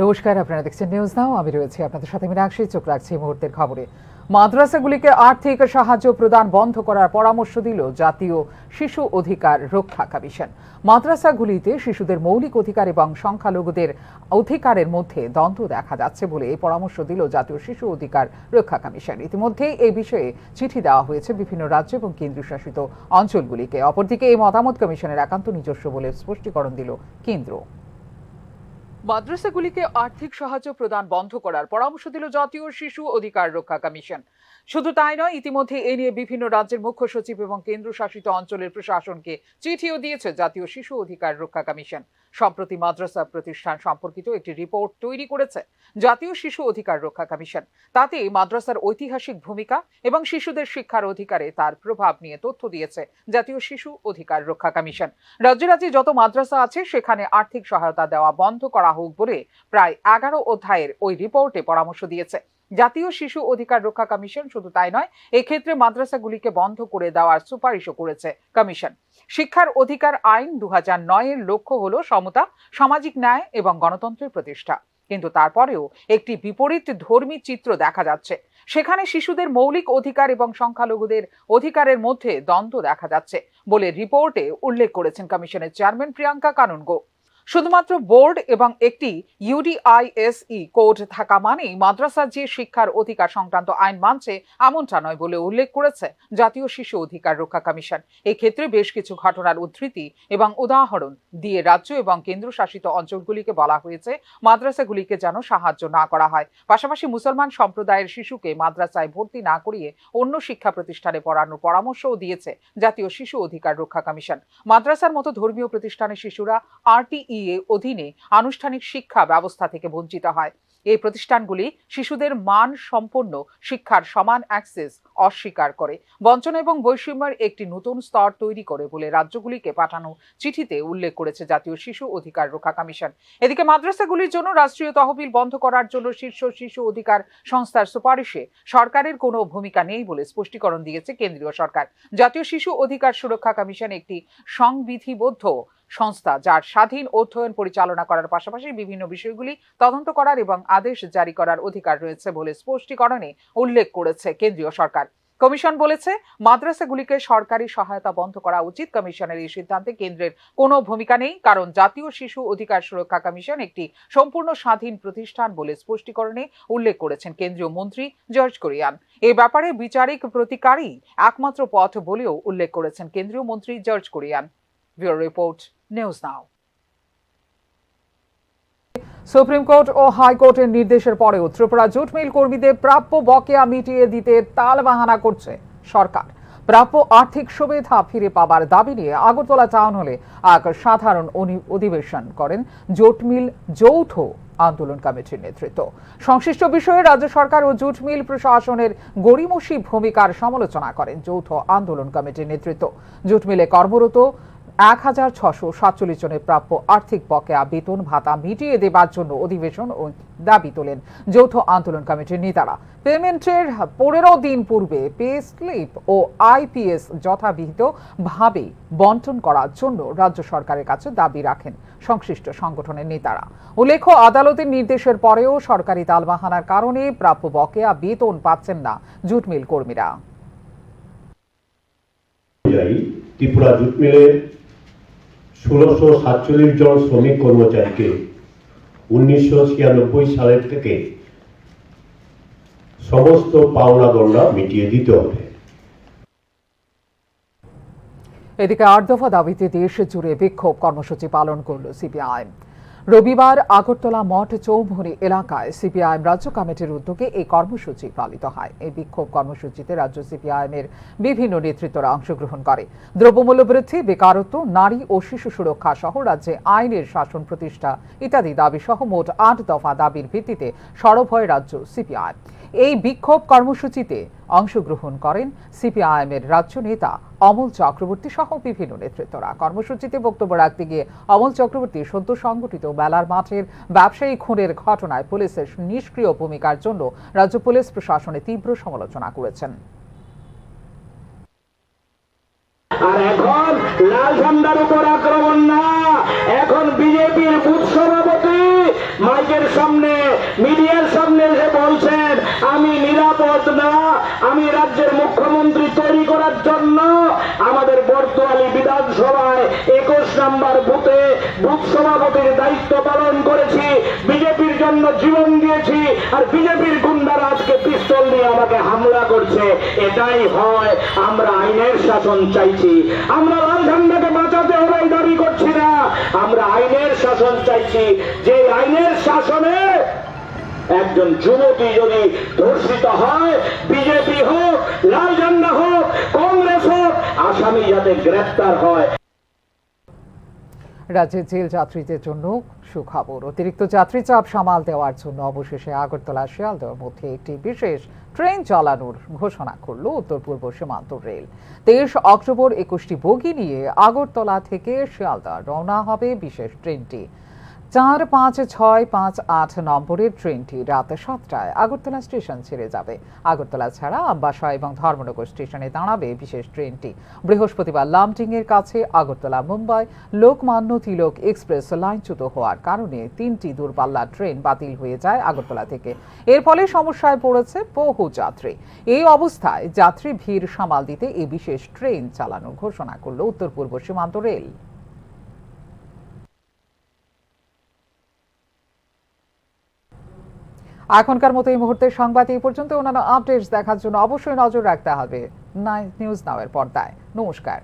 নমস্কার, আপনারা দেখছেন নিউজ নাও। আমি রয়েছি আপনাদের সাথে মীনাক্ষী। চোখ রাখছি মুহূর্তের খবরে। মাদ্রাসাগুলিকে আর্থিক সাহায্য প্রদান বন্ধ করার পরামর্শ দিল জাতীয় শিশু অধিকার রক্ষা কমিশন। মাদ্রাসাগুলিতে শিশুদের মৌলিক অধিকার এবং সংখ্যালঘুদের অধিকারের মধ্যে দ্বন্দ্ব দেখা যাচ্ছে বলে এই পরামর্শ দিল জাতীয় শিশু অধিকার রক্ষা কমিশন। ইতিমধ্যেই এই বিষয়ে চিঠি দেওয়া হয়েছে বিভিন্ন রাজ্য এবং কেন্দ্রশাসিত অঞ্চলগুলিকে। অপরদিকে এই মতামত কমিশনের একান্ত নিজস্ব বলে স্পষ্টীকরণ দিল কেন্দ্র। মাদ্রাসাগুলিকে আর্থিক সাহায্য প্রদান বন্ধ করার পরামর্শ দিল জাতীয় শিশু অধিকার রক্ষা কমিশন। শুধু তাই নয়, ইতিমধ্যে এ নিয়ে বিভিন্ন রাজ্যের মুখ্য সচিব এবং কেন্দ্রশাসিত অঞ্চলের প্রশাসনকে চিঠিও দিয়েছে জাতীয় শিশু অধিকার রক্ষা কমিশন। সম্প্রতি মাদ্রাসা প্রতিষ্ঠান সম্পর্কিত একটি রিপোর্ট তৈরি করেছে জাতীয় শিশু অধিকার রক্ষা কমিশন। তাতে মাদ্রাসার ঐতিহাসিক ভূমিকা এবং শিশুদের শিক্ষার অধিকারে তার প্রভাব নিয়ে তথ্য দিয়েছে জাতীয় শিশু অধিকার রক্ষা কমিশন। রাজ্যে রাজ্যে যত মাদ্রাসা আছে সেখানে আর্থিক সহায়তা দেওয়া বন্ধ করা হোক বলে প্রায় 11 অধ্যায়ের ওই রিপোর্টে পরামর্শ দিয়েছে জাতীয় শিশু অধিকার রক্ষা কমিশন। শুধু তাই নয়, এক্ষেত্রে মাদ্রাসাগুলিকে বন্ধ করে দেওয়ার সুপারিশও করেছে কমিশন। শিক্ষার অধিকার আইন 2009-এর লক্ষ্য হলো সমতা, সামাজিক ন্যায় এবং গণতন্ত্রের প্রতিষ্ঠা। কিন্তু তারপরেও একটি বিপরীত ধর্মী চিত্র দেখা যাচ্ছে। সেখানে শিশুদের মৌলিক অধিকার এবং সংখ্যালঘুদের অধিকারের মধ্যে দ্বন্দ্ব দেখা যাচ্ছে বলে রিপোর্টে উল্লেখ করেছেন কমিশনের চেয়ারম্যান প্রিয়াঙ্কা কানুনগো। শুধুমাত্র বোর্ড এবং একটি ইউডিআইএসই কোড থাকা মানেই মাদ্রাসা যে শিক্ষার অধিকার সংক্রান্ত আইন মানছে এমনটা নয় বলে উল্লেখ করেছে জাতীয় শিশু অধিকার রক্ষা কমিশন। এক্ষেত্রে বেশ কিছু ঘটনার উদ্ধৃতি এবং উদাহরণ দিয়ে রাজ্য এবং কেন্দ্রশাসিত অঞ্চলগুলিকে বলা হয়েছে মাদ্রাসাগুলিকে যেন সাহায্য না করা হয়। পাশাপাশি মুসলমান সম্প্রদায়ের শিশুকে মাদ্রাসায় ভর্তি না করিয়ে অন্য শিক্ষা প্রতিষ্ঠানে পড়ানোর পরামর্শও দিয়েছে জাতীয় শিশু অধিকার রক্ষা কমিশন। মাদ্রাসার মতো ধর্মীয় প্রতিষ্ঠানের শিশুরা RTE অধীনে আনুষ্ঠানিক শিক্ষা ব্যবস্থা থেকে বঞ্চিত হয়। এই প্রতিষ্ঠানগুলি শিশুদের মান সম্পন্ন শিক্ষার সমান অ্যাক্সেস অস্বীকার করে, বঞ্চনা এবং বৈষম্যের একটি নতুন স্তর তৈরি করে বলে রাজ্যগুলিকে পাঠানো চিঠিতে উল্লেখ করেছে জাতীয় শিশু অধিকার রক্ষা কমিশন। এদিকে মাদ্রাসাগুলির জন্য রাষ্ট্রীয় তহবিল বন্ধ করার জন্য শীর্ষ শিশু অধিকার সংস্থার সুপারিশে সরকারের কোনো ভূমিকা নেই বলে স্পষ্টীকরণ দিয়েছে কেন্দ্রীয় সরকার। জাতীয় শিশু অধিকার সুরক্ষা কমিশন একটি সংবিধিবদ্ধ সংস্থা, যার স্বাধীন অধ্যয়ন পরিচালনা করার পাশাপাশি বিভিন্ন বিষয়গুলি তদন্ত করার এবং আদেশ জারি করার অধিকার রয়েছে বলে স্পষ্টীকরণে উল্লেখ করেছে কেন্দ্রীয় সরকার। কমিশন বলেছে মাদ্রাসাগুলিকে সরকারি সহায়তা বন্ধ করা উচিত। কমিশনের এই সিদ্ধান্তে কেন্দ্রের কোনো ভূমিকা নেই, কারণ জাতীয় শিশু অধিকার সুরক্ষা কমিশন একটি সম্পূর্ণ স্বাধীন প্রতিষ্ঠান বলে স্পষ্টীকরণে উল্লেখ করেছেন কেন্দ্রীয় মন্ত্রী জর্জ কুরিয়ান। এ ব্যাপারে বিচারিক প্রতিকারই একমাত্র পথ বলেও উল্লেখ করেছেন কেন্দ্রীয় মন্ত্রী George Kurian. Bureau report, news now. Supreme court ও হাইকোর্টের নির্দেশের পরেও ত্রিপুরা জুট মিল কর্মীদের প্রাপ্য বকেয়া মিটিয়ে দিতে তালবাহানা করছে সরকার। প্রাপ্য আর্থিক সুবিধা ফিরে পাবার দাবি নিয়ে আগরতলা টাউন হলে এক সাধারণ অধিবেশন করেন জুট মিল যৌথ আন্দোলন কমিটির নেতৃত্ব। সংশ্লিষ্ট বিষয়ে রাজ্য সরকার ও জুট মিল প্রশাসনের গড়িমসি ভূমিকার সমালোচনা করেন যৌথ আন্দোলন কমিটির নেতৃত্ব। জুট মিলে কর্মরত 1647 জনের প্রাপ্য আর্থিক বকেয়া বেতন ভাতা মিটিয়ে দেবার জন্য অধিবেশন ও দাবি তোলেন যৌথ আন্দোলন কমিটির নেতারা। পেমেন্টের 15 দিন পূর্বে পে স্লিপ ও IPS যথাবিহিতভাবে বন্টন করার জন্য রাজ্য সরকারের কাছে দাবি রাখেন সংশ্লিষ্ট সংগঠনের নেতারা। উল্লেখ্য, আদালতের নির্দেশের পরেও সরকারি তালবাহানার কারণে প্রাপ্য বকেয়া বেতন পাচ্ছেন না জুট মিল কর্মীরা। ত্রিপুরা জুট মিলের 1647 জন শ্রমিক কর্মচারীকে 1996 সালের থেকে সমস্ত পাওনা গণনা মিটিয়ে দিতে হবে। এদিকে 8 দফা দাবিতে দেশ জুড়ে বিক্ষোভ কর্মসূচি পালন করল সিপিআইএম। রবিবার আগরতলা মঠ চৌমুহনী এলাকায় সিপিআইএম রাজ্য কমিটির উদ্যোগে এই কর্মসূচি পালিত হয়। এই বিক্ষোভ কর্মসূচিতে রাজ্য সিপিআইএম-এর বিভিন্ন নেতৃত্বরা অংশগ্রহণ করে। দ্রব্যমূল্য বৃদ্ধি, বেকারত্ব, নারী ও শিশু সুরক্ষা সহ রাজ্যে আইনের শাসন প্রতিষ্ঠা ইত্যাদি দাবি সহ মোট 8 দফা দাবির ভিত্তিতে সরব হয় রাজ্য সিপিআইএম। এই বিক্ষোভ কর্মসূচিতে অংশগ্রহণ করেন সিপিআইএম-এর রাজ্য নেতা অমল চক্রবর্তী সহ বিভিন্ন নেতৃত্বরা। কর্মসূচিতে বক্তব্য রাখতে গিয়ে অমল চক্রবর্তী সদ্য সংগঠিত মেলার মাঠের ব্যবসায়ী খুনের ঘটনায় পুলিশের নিষ্ক্রিয় ভূমিকার জন্য রাজ্য পুলিশ প্রশাসনের তীব্র সমালোচনা করেছেন। আর এখন লাল ঝান্ডার উপর আক্রমণ না, এখন বিজেপির বুথ সভাপতি মাইকের মিডিয়ার সামনে এসে বলছেন আমি নিরাপদ না, আমি রাজ্যের মুখ্যমন্ত্রী তৈরি করার জন্য আমাদের বর্তমালী বিধানসভায় 21 নম্বর বুথে বুথ সভাপতির দায়িত্ব পালন করেছি, বিজেপির জন্য জীবন দিয়েছি, আর বিজেপির গুন্ডারা আজকে পিস্তল নিয়ে আমাকে হামলা করছে। এটাই হয়, আমরা আইনের শাসন চাইছি, আমরা লাল ঝান্ডাকে বাঁচাতে হবে দাবি করছি না, আমরা আইনের শাসন চাইছি। যে আইনের শাসনে একজন যুবতী যদি ধর্ষিত হয়, বিজেপি হোক, লাল ঝান্ডা হোক, কংগ্রেস হোক, আসামি যাতে গ্রেফতার হয়। রাজ্যের জেল যাত্রীদের জন্য সুখবর। অতিরিক্ত যাত্রী চাপ সামাল দেওয়ার জন্য অবশেষে আগরতলা শিয়ালদহের মধ্যে একটি বিশেষ ট্রেন চালানোর ঘোষণা করল উত্তর পূর্ব সীমান্ত রেল। 23 অক্টোবর 21টি বগি নিয়ে আগরতলা থেকে শিয়ালদহ রওনা হবে বিশেষ ট্রেনটি। 4, 5, 6, 5, 8 নম্বরের ট্রেনটি রাত 7টায় আগরতলা স্টেশন ছেড়ে যাবে। আগরতলা ছাড়া আমবাসা এবং ধর্মনগর স্টেশনে দাঁড়াবে বিশেষ ট্রেনটি। বৃহস্পতিবার লামটিং এর কাছে আগরতলা মুম্বাই লোকমান্য তিলক এক্সপ্রেস লাইনচ্যুত হওয়ার কারণে 3টি দূরপাল্লার ট্রেন বাতিল হয়ে যায় আগরতলা থেকে। এর ফলে সমস্যায় পড়েছে বহু যাত্রী। এই অবস্থায় যাত্রী ভিড় সামাল দিতে এই বিশেষ ট্রেন চালানোর ঘোষণা করল উত্তর পূর্ব সীমান্ত রেল। এখনকার মতো এই মুহূর্তের সংবাদ এই পর্যন্ত। অন্যান্য আপডেটস দেখার জন্য অবশ্যই নজর রাখতে হবে নিউজ নাও এর পর্দায়। নমস্কার।